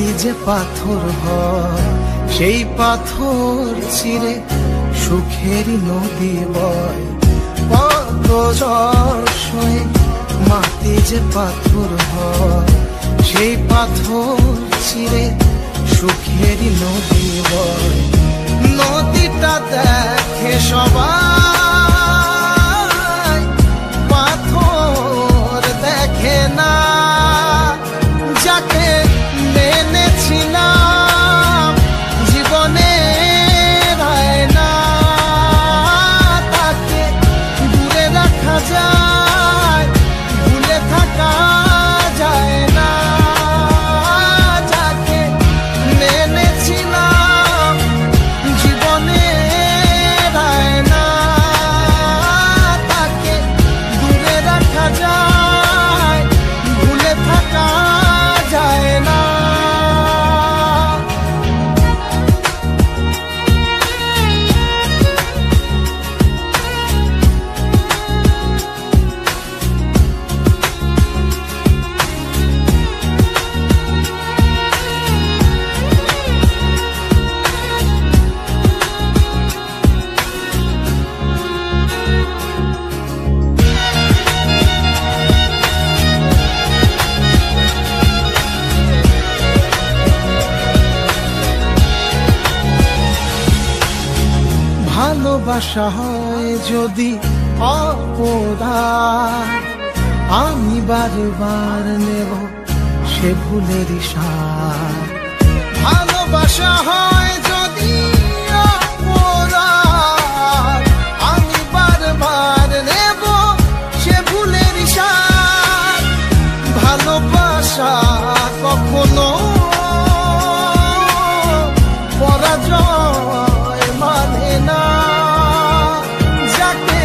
মাটি যে পাথর হয় সেই পাথর চিরে সুখেরই নদী বয়। কত ঝড় সয়ে মাটি যে পাথর হয় সেই পাথর চিরে সুখেরই নদী বয়। নদীটা দেখে সবাই, পাথর দেখে না। যাকে মেনেছিলাম জীবনে না, তাকে দূরে রাখা যায়, ভুলে থাকা যায় না। যাকে মেনেছিলাম জীবনে না, তাকে দূরে রাখা যায়, ভুলে থাকা যায় না। ভালোবাসা হয় যদি অপরাধ, আমি বারবার নেব সে ভুলের সাথ। ভালোবাসা হয় যদি অপরাধ, আমি বারবার নেব সে ভুলের সাথ। ভালোবাসা কখনো পরাজয় মানে না। যাকে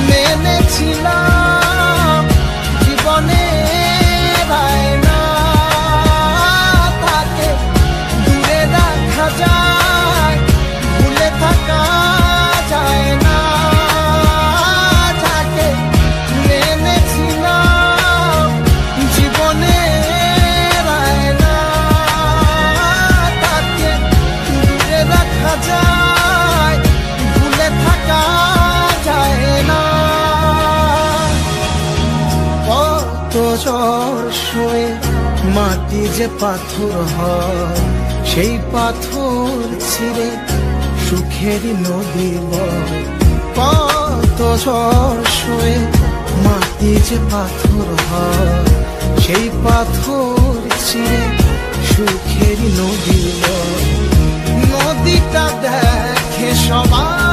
মেনেছিলাম জীবনে না, তাকে দূরে রাখা যায়, ভুলে থাকা যায় না। যাকে মেনেছিলাম জীবনে না, তাকে দূরে রাখা যায়, ভুলে থাকা যায় না। কত ঝড় সয়ে মাটি যে পাথর হয় সেই পাথর ছিঁড়ে সুখেরই নদী বয়। কত ঝড় সয়ে মাটি যে পাথর হয় সেই পাথর ছিঁড়ে সুখেরই নদী বয়। নদীটা দেখে সবাই,